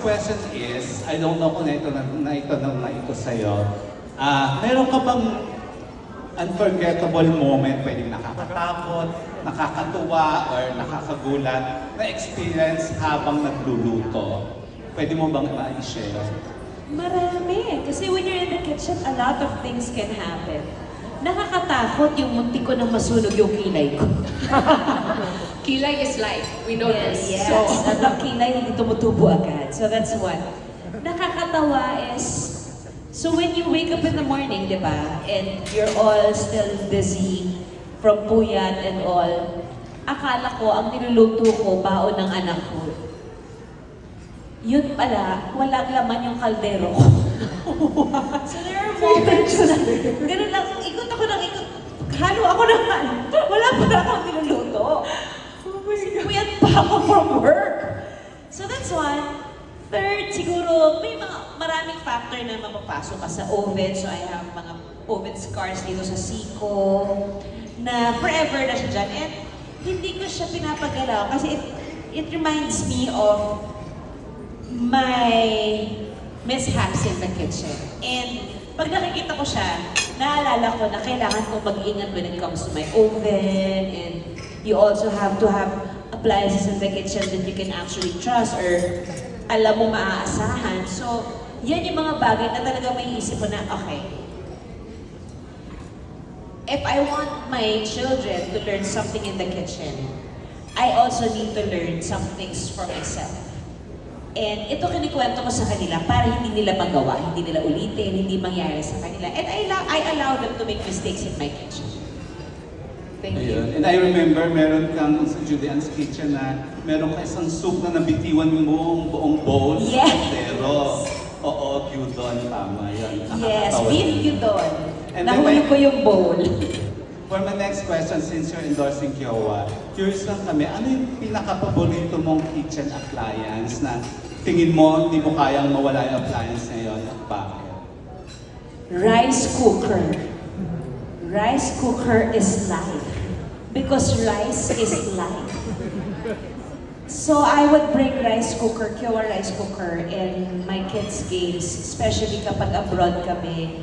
question is, I don't know kung naitanong na ito sa'yo. Meron ka bang unforgettable moment, pwedeng nakakatakot, nakakatuwa, or nakakagulat na experience habang nagluluto? Pwede mo bang ma-share? Marami. Kasi when you're in the kitchen, a lot of things can happen. Nakakatakot yung munti ko nang masunog yung kilay ko. Kilay is life. We know this. Yes. So, Ang kilay hindi tumutubo agad. So that's one. Nakakatawa is, so when you wake up in the morning, di ba? And you're all still busy from puyat and all. Akala ko, ang niluluto ko, baon ng anak ko. Yun pala, walang laman yung kaldero ko. So there are moments na, ganun lang, ikot ako ng ikot, halo ako ng halo, wala pa na akong niluluto. Puyat pa ako from work. So that's one. Third, siguro, may mga maraming factor na mapapasok ka sa oven. So I have mga oven scars dito sa siko na forever na siya dyan. And hindi ko siya pinapagalaw kasi it reminds me of my mishaps in the kitchen. And pag nakikita ko siya, naalala ko na kailangan kong mag-ingat when it comes to my oven. And you also have to have appliances in the kitchen that you can actually trust or alam mo maaasahan. So, yan yung mga bagay na talaga may isip ko na, okay, if I want my children to learn something in the kitchen, I also need to learn some things for myself. And ito kinikwento ko sa kanila para hindi nila magawa, hindi nila ulitin, hindi mangyari sa kanila. And I allow them to make mistakes in my kitchen. Thank you. Ayun. And I remember, meron kang sa Julian's Kitchen na meron ka isang soup na nabitiwan mo buong bowl sa Yes. kaldero. Oo, gyudon, tama yan. Yes, Nakakatawa beef din. gyudon. And then Nahulog ko yung bowl. For my next question, since you're endorsing Kiowa, curious lang kami, ano yung pinaka-paborito mong kitchen appliance na tingin mo, hindi mo kayang mawala yung appliance ngayon at bakit? Rice cooker. Rice cooker is life. Because rice is life. So I would bring rice cooker, Kiowa rice cooker in my kids' games, especially kapag abroad kami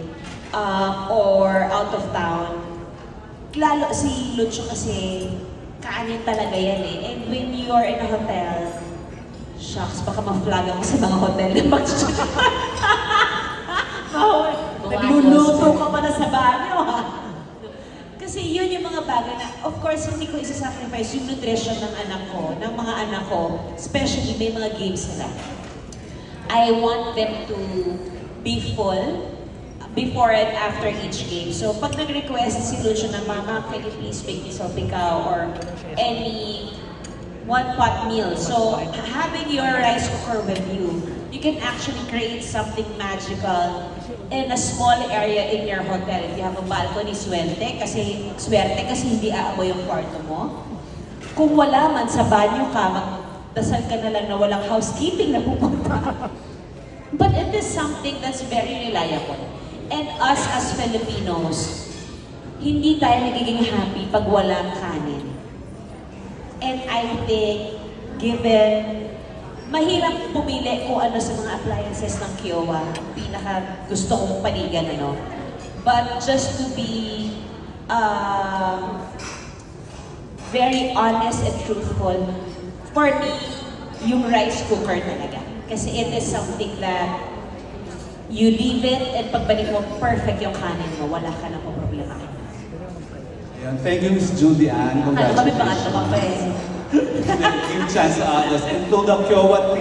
or out of town. Lalo si Lucho kasi kanin talaga yan eh. And when you're in a hotel, shucks, baka ma-flag ako sa mga hotel na nagluluto ka pa na sa banyo ha. Kasi yun yung mga bagay na, of course, hindi ko isa-sacrifice yung nutrition ng anak ko, ng mga anak ko, especially may mga games sila. I want them to be full before and after each game. So pag nag-request si Lucio na, Mama, can you please make me salpicao or any one-pot meal. So having your rice cooker with you, you can actually create something magical in a small area in your hotel. If you have a balcony, swerte kasi hindi aamoy yung kwarto mo. Kung wala man sa banyo ka, magdasal ka na lang na walang housekeeping na pupunta. But it is something that's very reliable. And us as Filipinos, hindi tayo nagiging happy pag walang kanin. And I think, given, mahirap pumili kung ano sa mga appliances ng Kiowa, pinaka gusto kong panigan, ano. But just to be very honest and truthful, for me, yung rice cooker talaga. Kasi it is something that you leave it and pagbalik mo, perfect yung kanin mo. Wala ka na po problema. Ayan. Thank you, Miss Judy Ann. Ano kami Congratulations. pangatlo pa eh. Give chance to others. And to the Kiowa